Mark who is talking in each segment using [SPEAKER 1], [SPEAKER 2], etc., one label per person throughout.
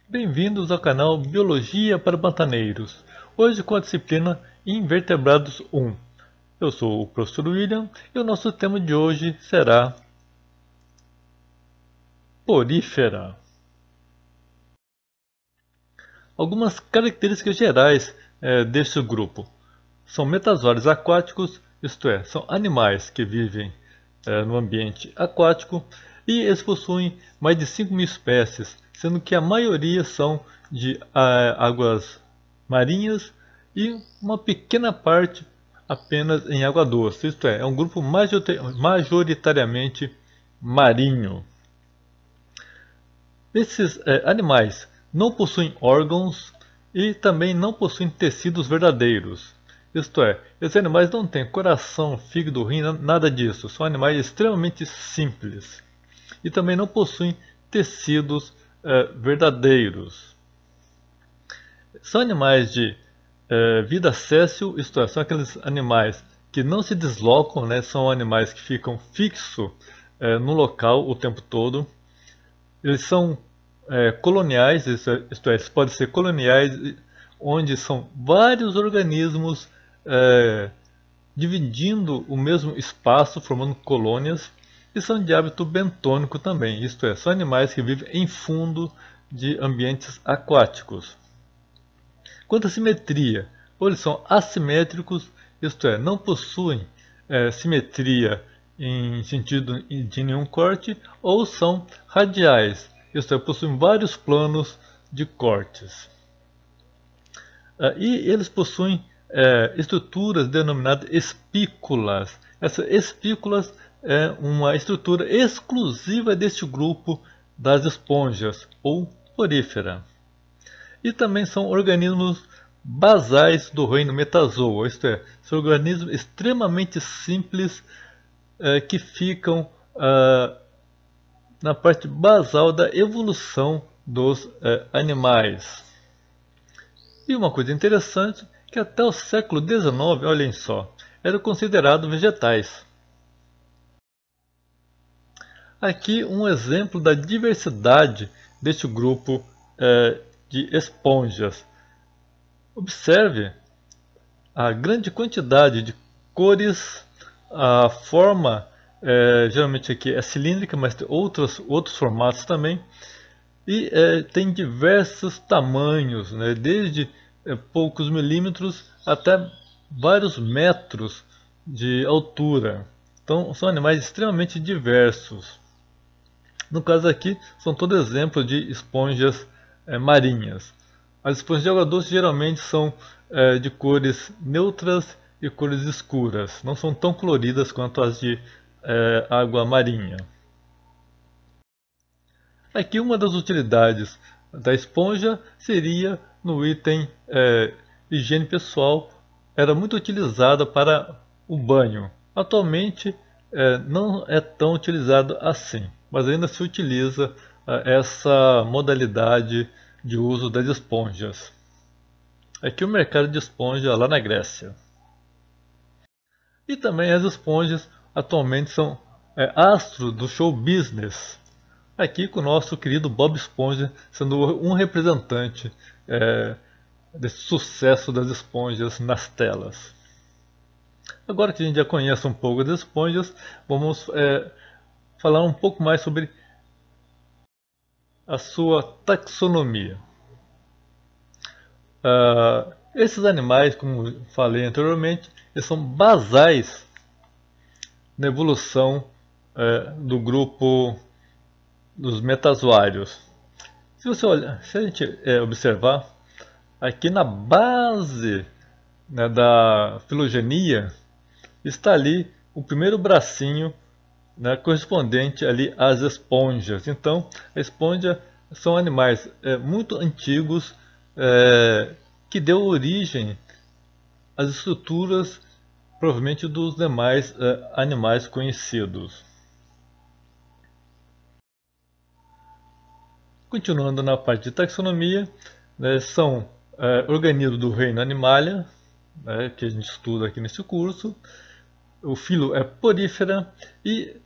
[SPEAKER 1] Bem-vindos ao canal Biologia para Pantaneiros, hoje com a disciplina Invertebrados 1. Eu sou o professor William e o nosso tema de hoje será Porífera. Algumas características gerais deste grupo são metazoários aquáticos, isto é, são animais que vivem no ambiente aquático, e eles possuem mais de 5.000 espécies, sendo que a maioria são de águas marinhas e uma pequena parte apenas em água doce, isto é um grupo majoritariamente marinho. Esses animais não possuem órgãos e também não possuem tecidos verdadeiros. Isto é, esses animais não têm coração, fígado, rim, nada disso. São animais extremamente simples. E também não possuem tecidos verdadeiros. São animais de vida séssil, isto é, são aqueles animais que não se deslocam, né? São animais que ficam fixos no local o tempo todo. Eles são coloniais, isto é, eles podem ser coloniais, onde são vários organismos dividindo o mesmo espaço, formando colônias, e são de hábito bentônico também, isto é, são animais que vivem em fundo de ambientes aquáticos. Quanto à simetria, ou eles são assimétricos, isto é, não possuem simetria em sentido de nenhum corte, ou são radiais, isto é, possuem vários planos de cortes. E eles possuem estruturas denominadas espículas. Essas espículas é uma estrutura exclusiva deste grupo das esponjas, ou porífera. E também são organismos basais do reino metazoa, isto é, são organismos extremamente simples que ficam na parte basal da evolução dos animais. E uma coisa interessante, que até o século XIX, olhem só, eram considerados vegetais. Aqui um exemplo da diversidade deste grupo de esponjas. Observe a grande quantidade de cores, a forma, geralmente aqui é cilíndrica, mas tem outros formatos também. E tem diversos tamanhos, né, desde poucos milímetros até vários metros de altura. Então são animais extremamente diversos. No caso aqui, são todo exemplo de esponjas marinhas. As esponjas de água doce geralmente são de cores neutras e cores escuras. Não são tão coloridas quanto as de água marinha. Aqui uma das utilidades da esponja seria no item higiene pessoal, era muito utilizada para o banho. Atualmente não é tão utilizado assim, mas ainda se utiliza essa modalidade de uso das esponjas. Aqui o mercado de esponja lá na Grécia. E também as esponjas atualmente são astros do show business. Aqui com o nosso querido Bob Esponja sendo um representante desse sucesso das esponjas nas telas. Agora que a gente já conhece um pouco das esponjas, vamos falar um pouco mais sobre a sua taxonomia. Esses animais, como falei anteriormente, eles são basais na evolução do grupo dos metazoários. Se a gente observar, aqui na base, né, da filogenia, está ali o primeiro bracinho, né, correspondente ali às esponjas. Então, a esponja são animais muito antigos que deu origem às estruturas, provavelmente, dos demais animais conhecidos. Continuando na parte de taxonomia, né, são organismos do reino Animalia, né, que a gente estuda aqui nesse curso. O filo é porífera e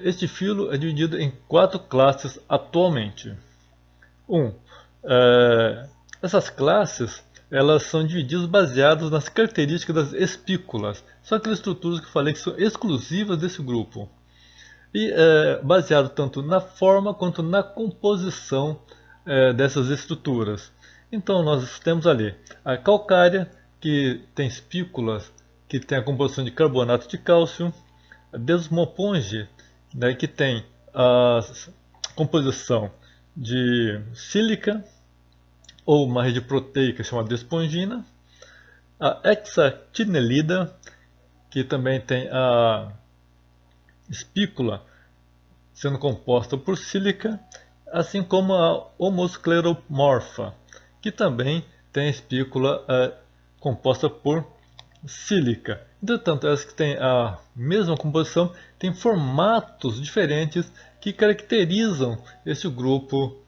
[SPEAKER 1] este filo é dividido em 4 classes atualmente. Essas classes elas são divididas baseadas nas características das espículas. São aquelas estruturas que eu falei que são exclusivas desse grupo. E baseado tanto na forma quanto na composição dessas estruturas. Então nós temos ali a calcária, que tem espículas que tem a composição de carbonato de cálcio, a desmoponge, né, que tem a composição de sílica, ou uma rede proteica chamada espongina, a hexatinelida, que também tem a espícula sendo composta por sílica, assim como a homoscleromorfa, que também tem a espícula composta por sílica. Entretanto, elas que têm a mesma composição têm formatos diferentes que caracterizam esse grupo,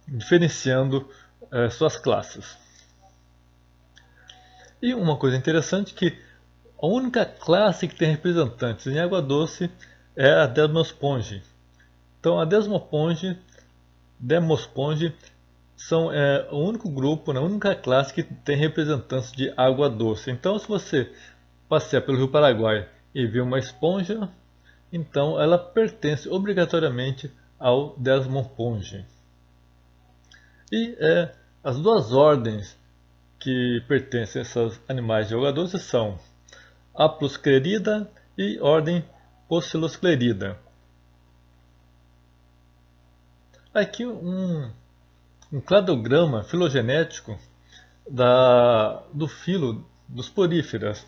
[SPEAKER 1] diferenciando suas classes. E uma coisa interessante é que a única classe que tem representantes em água doce é a Desmosponge. Então a Desmosponge são o único grupo, a única classe que tem representantes de água doce. Então se você passear pelo Rio Paraguai e ver uma esponja, então ela pertence obrigatoriamente ao Desmosponge. E as duas ordens que pertencem a esses animais de água doce são Aplosclerida e ordem Poecilosclerida. Aqui um cladograma filogenético do filo dos poríferas.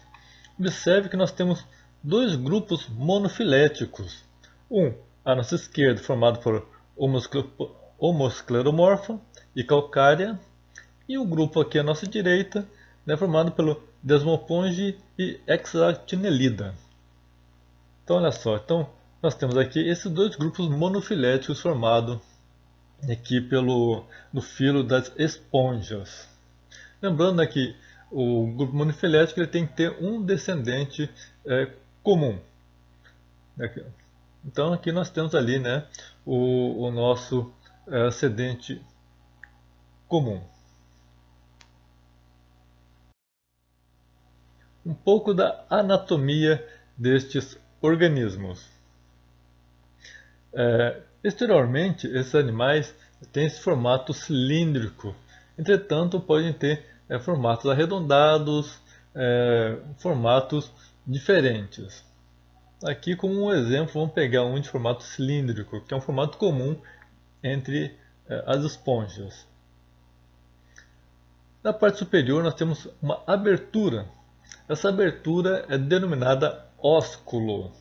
[SPEAKER 1] Observe que nós temos dois grupos monofiléticos. À nossa esquerda, formado por homoscleromorfa e calcária, e o grupo aqui à nossa direita, né, formado pelo Desmoponge e hexatinelida. Então olha só, nós temos aqui esses dois grupos monofiléticos formados aqui no filo das esponjas. Lembrando que o grupo monofilético ele tem que ter um descendente comum. Então aqui nós temos ali, né, o nosso ascendente comum. Um pouco da anatomia destes organismos. Exteriormente, esses animais têm esse formato cilíndrico, entretanto podem ter formatos arredondados, formatos diferentes. Aqui como um exemplo vamos pegar um de formato cilíndrico, que é um formato comum entre as esponjas. Na parte superior nós temos uma abertura. Essa abertura é denominada ósculo.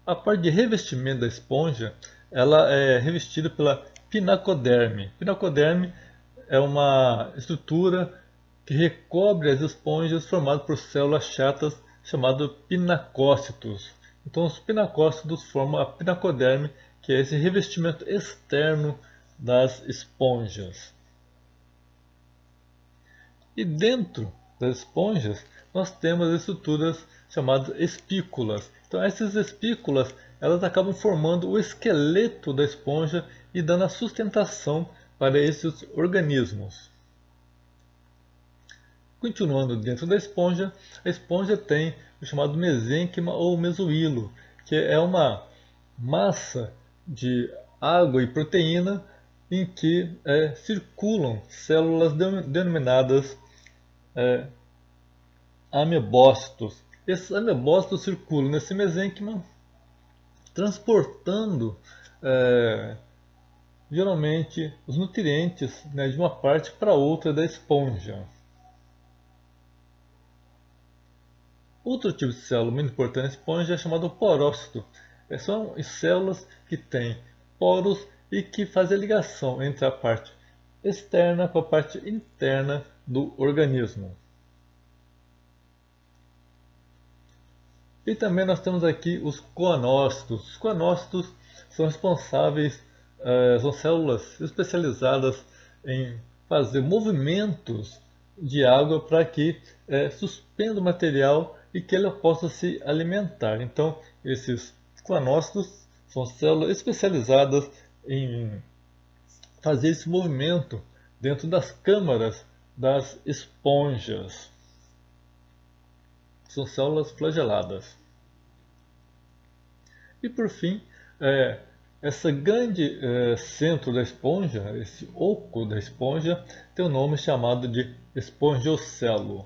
[SPEAKER 1] A parte de revestimento da esponja ela é revestida pela pinacoderme. Pinacoderme é uma estrutura que recobre as esponjas formada por células chatas chamadas pinacócitos. Então os pinacócitos formam a pinacoderme, que é esse revestimento externo das esponjas. E dentro das esponjas nós temos as estruturas chamadas espículas. Então essas espículas elas acabam formando o esqueleto da esponja e dando a sustentação para esses organismos. Continuando dentro da esponja, a esponja tem o chamado mesênquima ou mesoílo, que é uma massa de água e proteína em que circulam células denominadas amebócitos. Esses amebócitos circulam nesse mesênquima, transportando geralmente os nutrientes, né, de uma parte para outra da esponja. Outro tipo de célula muito importante na esponja é chamado porócito. São células que têm poros e que fazem a ligação entre a parte externa com a parte interna do organismo. E também nós temos aqui os coanócitos. Os coanócitos são responsáveis, são células especializadas em fazer movimentos de água para que suspenda o material e que ela possa se alimentar. Então, esses coanócitos são células especializadas em fazer esse movimento dentro das câmaras das esponjas. São células flageladas. E por fim, esse grande centro da esponja, esse oco da esponja, tem um nome chamado de espongiocelo,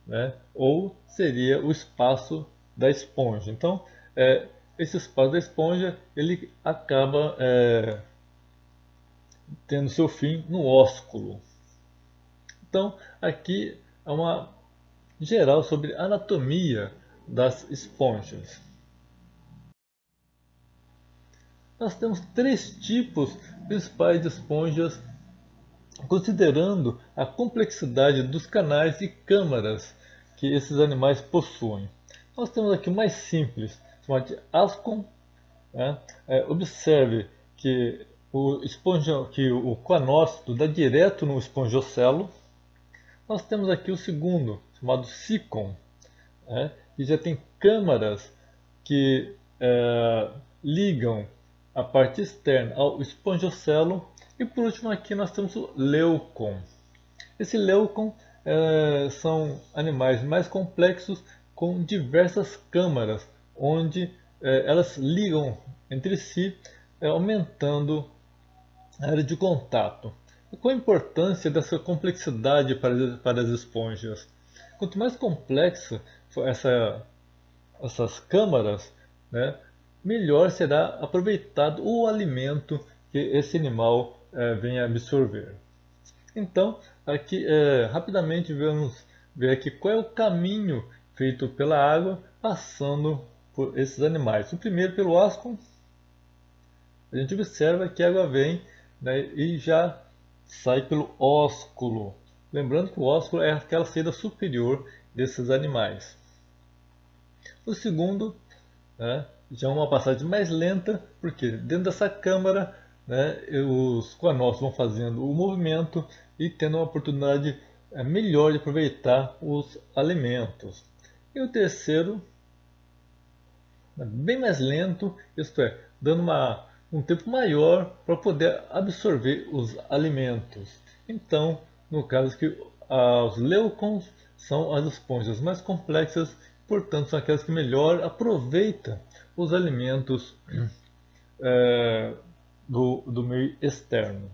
[SPEAKER 1] né? Ou seria o espaço da esponja. Então, esse espaço da esponja ele acaba tendo seu fim no ósculo. Então, aqui é uma geral sobre anatomia das esponjas. Nós temos 3 tipos principais de esponjas, considerando a complexidade dos canais e câmaras que esses animais possuem. Nós temos aqui o mais simples, chamado de ascon. Né? Observe que o coanócito dá direto no espongiocelo. Nós temos aqui o segundo, chamado sicon, que já tem câmaras que ligam a parte externa ao espongiocelo. E por último aqui nós temos o leucon. Esse leucon são animais mais complexos com diversas câmaras, onde elas ligam entre si, aumentando a área de contato. E qual a importância dessa complexidade para as esponjas? Quanto mais complexa for essas câmaras, né, melhor será aproveitado o alimento que esse animal venha absorver. Então, aqui rapidamente vamos ver aqui qual é o caminho feito pela água passando por esses animais. O primeiro pelo ascon, a gente observa que a água vem, né, e já sai pelo ósculo. Lembrando que o ósculo é aquela saída superior desses animais. O segundo, já é uma passagem mais lenta, porque dentro dessa câmara, os coanócitos vão fazendo o movimento e tendo uma oportunidade melhor de aproveitar os alimentos. E o terceiro, bem mais lento, isto é, dando um tempo maior para poder absorver os alimentos. Então, no caso que os leucons são as esponjas mais complexas, portanto são aquelas que melhor aproveitam os alimentos do meio externo.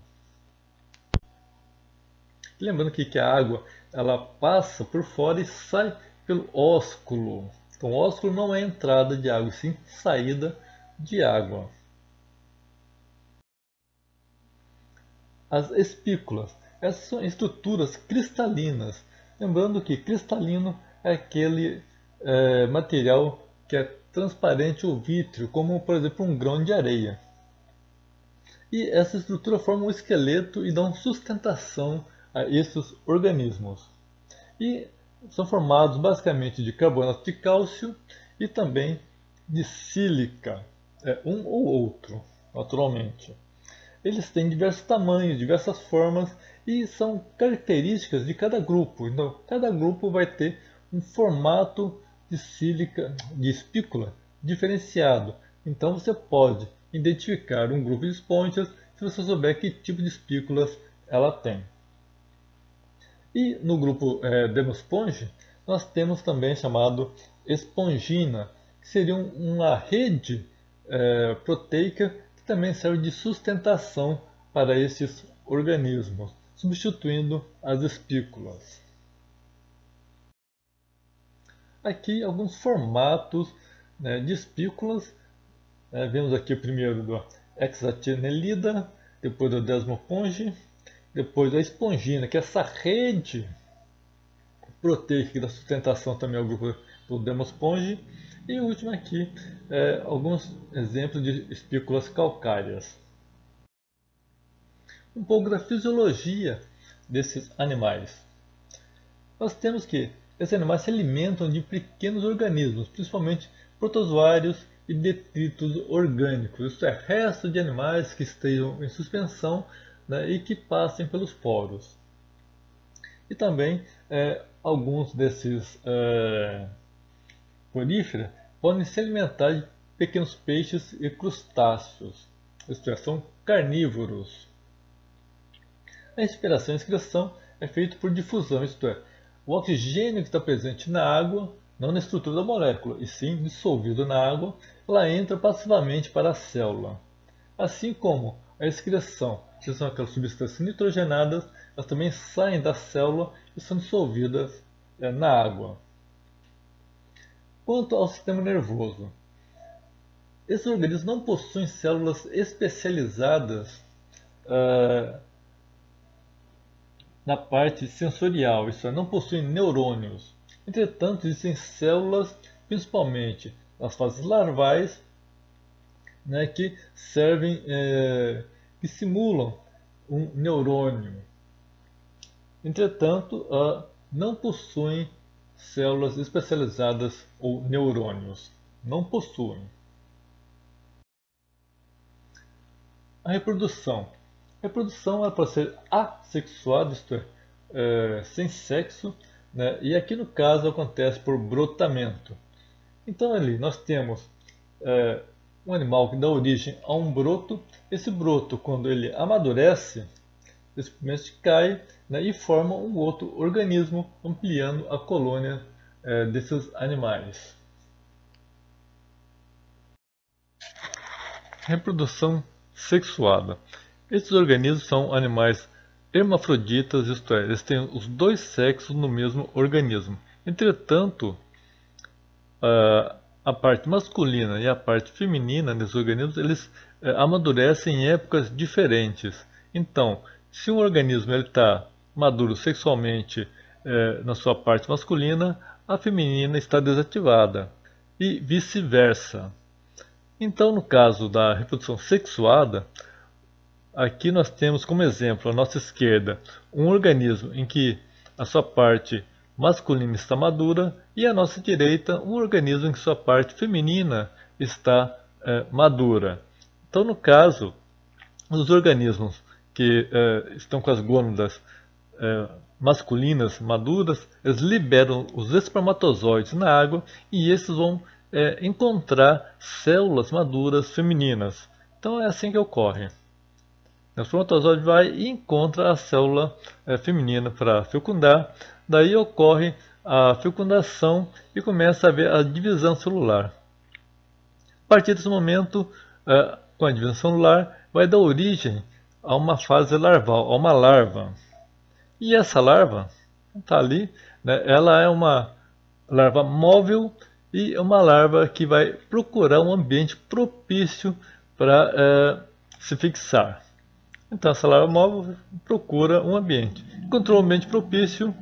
[SPEAKER 1] Lembrando que a água ela passa por fora e sai pelo ósculo. Então, o ósculo não é entrada de água, sim saída de água. As espículas, essas são estruturas cristalinas. Lembrando que cristalino é aquele material que é transparente ou vítreo, como por exemplo um grão de areia. E essa estrutura forma um esqueleto e dão sustentação a esses organismos. E são formados basicamente de carbonato de cálcio e também de sílica, um ou outro, naturalmente. Eles têm diversos tamanhos, diversas formas e são características de cada grupo. Então, cada grupo vai ter um formato de sílica, de espícula diferenciado. Então, você pode identificar um grupo de esponjas se você souber que tipo de espículas ela tem. E no grupo Demosponge, nós temos também chamado espongina, que seria uma rede proteica que também serve de sustentação para esses organismos, substituindo as espículas. Aqui alguns formatos de espículas. Vemos aqui o primeiro do Hexatenelida, depois do Desmoponge, depois a espongina, que é essa rede proteica da sustentação também ao grupo do Demosponge. E o último aqui, alguns exemplos de espículas calcárias. Um pouco da fisiologia desses animais. Nós temos que esses animais se alimentam de pequenos organismos, principalmente protozoários e detritos orgânicos, isto é, restos de animais que estejam em suspensão, e que passem pelos poros. e também alguns desses poríferos podem se alimentar de pequenos peixes e crustáceos, isto é, são carnívoros. A respiração e excreção é feita por difusão, isto é, o oxigênio que está presente na água, não na estrutura da molécula, e sim dissolvido na água, ela entra passivamente para a célula. Assim como a excreção, que são aquelas substâncias nitrogenadas, elas também saem da célula e são dissolvidas na água. Quanto ao sistema nervoso, esses organismos não possuem células especializadas na parte sensorial, isso é, não possuem neurônios. Entretanto, existem células, principalmente nas fases larvais, que servem, que simulam um neurônio. Entretanto, não possuem células especializadas ou neurônios. Não possuem. A reprodução. A reprodução pode ser assexuada, isto é, sem sexo, né? E aqui no caso acontece por brotamento. Então ali nós temos um animal que dá origem a um broto. Esse broto, quando ele amadurece, ele simplesmente cai, né, e forma um outro organismo, ampliando a colônia desses animais. Reprodução sexuada. Esses organismos são animais hermafroditas, isto é, eles têm os dois sexos no mesmo organismo. Entretanto, a parte masculina e a parte feminina desses organismos, eles amadurecem em épocas diferentes. Então, se um organismo está maduro sexualmente na sua parte masculina, a feminina está desativada e vice-versa. Então, no caso da reprodução sexuada, aqui nós temos como exemplo, à nossa esquerda, um organismo em que a sua parte masculina está madura e à nossa direita um organismo em que sua parte feminina está madura. Então, no caso, os organismos que estão com as gônadas masculinas maduras, eles liberam os espermatozoides na água e esses vão encontrar células maduras femininas. Então é assim que ocorre. O espermatozoide vai e encontra a célula feminina para fecundar, daí ocorre a fecundação e começa a haver a divisão celular. A partir desse momento, com a divisão celular, vai dar origem a uma fase larval, a uma larva. E essa larva está ali, né, ela é uma larva móvel e uma larva que vai procurar um ambiente propício para se fixar. Então essa larva móvel procura um ambiente. Encontrou um ambiente propício,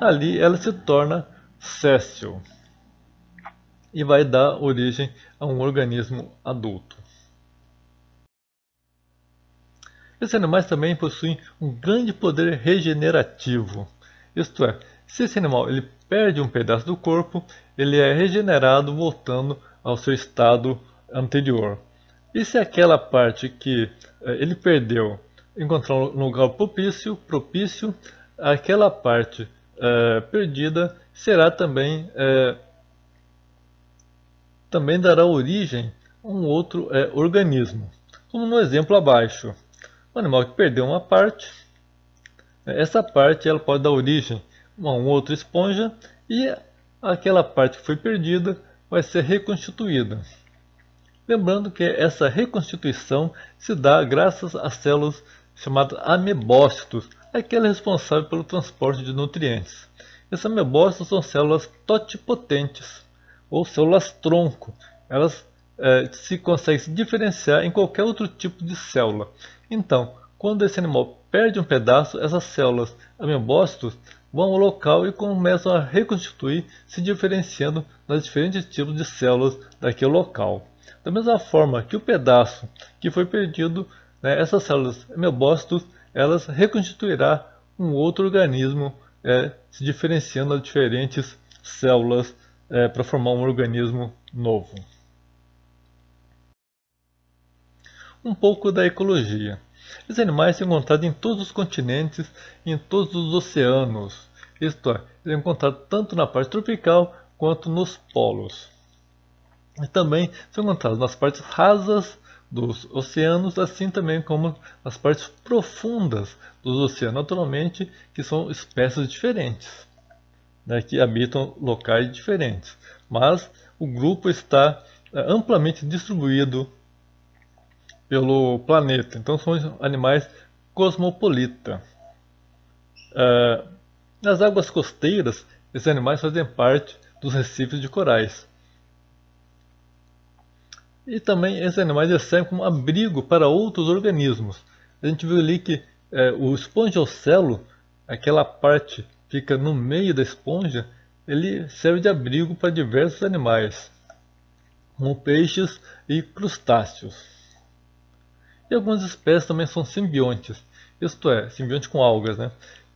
[SPEAKER 1] ali ela se torna séssil e vai dar origem a um organismo adulto. Esses animais também possuem um grande poder regenerativo. Isto é, se esse animal ele perde um pedaço do corpo, ele é regenerado voltando ao seu estado anterior. E se aquela parte que ele perdeu encontrar um lugar propício, aquela parte perdida será também dará origem a um outro organismo. Como no exemplo abaixo, o animal que perdeu uma parte, essa parte ela pode dar origem a um outro esponja e aquela parte que foi perdida vai ser reconstituída. Lembrando que essa reconstituição se dá graças às células chamadas amebócitos, aquela responsável pelo transporte de nutrientes. Essas amebócitos são células totipotentes, ou células tronco. Elas se conseguem se diferenciar em qualquer outro tipo de célula. Então, quando esse animal perde um pedaço, essas células amebócitos vão ao local e começam a reconstituir, se diferenciando nos diferentes tipos de células daquele local. Da mesma forma que o pedaço que foi perdido, essas células amebócitos, elas reconstituirá um outro organismo, se diferenciando das diferentes células para formar um organismo novo. Um pouco da ecologia. Esses animais são encontrados em todos os continentes e em todos os oceanos. isto é, ele é encontrado tanto na parte tropical quanto nos polos. E também são encontrados nas partes rasas dos oceanos, assim também como nas partes profundas dos oceanos, naturalmente, que são espécies diferentes, né, que habitam locais diferentes. Mas o grupo está amplamente distribuído pelo planeta, então são animais cosmopolitas. Nas águas costeiras, esses animais fazem parte dos recifes de corais. E também esses animais servem como abrigo para outros organismos. A gente viu ali que o espongiocelo, aquela parte que fica no meio da esponja, ele serve de abrigo para diversos animais, como peixes e crustáceos. E algumas espécies também são simbiontes, isto é, simbionte com algas, né?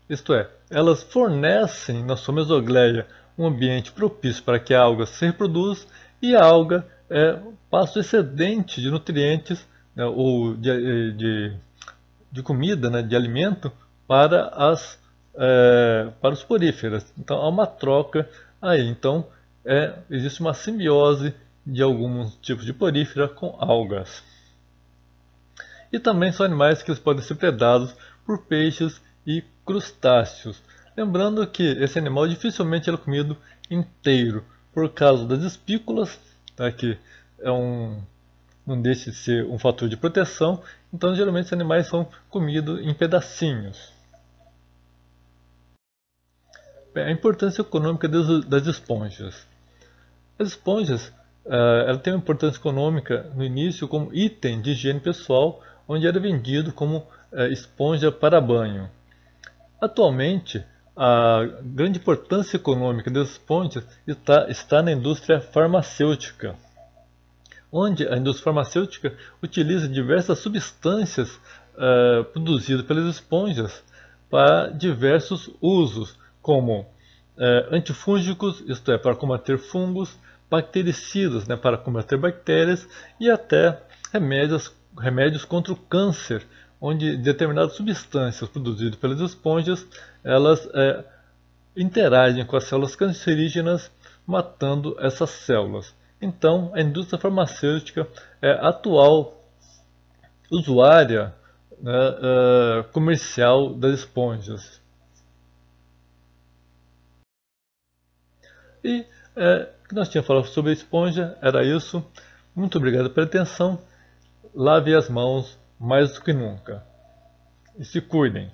[SPEAKER 1] Isto é, elas fornecem na sua mesogleia um ambiente propício para que a alga se reproduza e a alga passa o excedente de nutrientes, né, ou de comida, né, de alimento para os poríferos. Então há uma troca aí. Então existe uma simbiose de alguns tipos de porífera com algas. E também são animais que eles podem ser predados por peixes e crustáceos. Lembrando que esse animal dificilmente é comido inteiro, por causa das espículas, tá, que não deixa de ser um fator de proteção, então geralmente esses animais são comidos em pedacinhos. A importância econômica das esponjas. As esponjas ela tem uma importância econômica no início como item de higiene pessoal, onde era vendido como esponja para banho. Atualmente, a grande importância econômica das esponjas está na indústria farmacêutica, onde a indústria farmacêutica utiliza diversas substâncias produzidas pelas esponjas para diversos usos, como antifúngicos, isto é, para combater fungos, bactericidas, né, para combater bactérias, e até remédios contra o câncer, onde determinadas substâncias produzidas pelas esponjas, elas interagem com as células cancerígenas, matando essas células. Então, a indústria farmacêutica é a atual usuária, né, comercial das esponjas. E o que nós tínhamos falado sobre a esponja era isso. Muito obrigado pela atenção. Lave as mãos mais do que nunca. E se cuidem.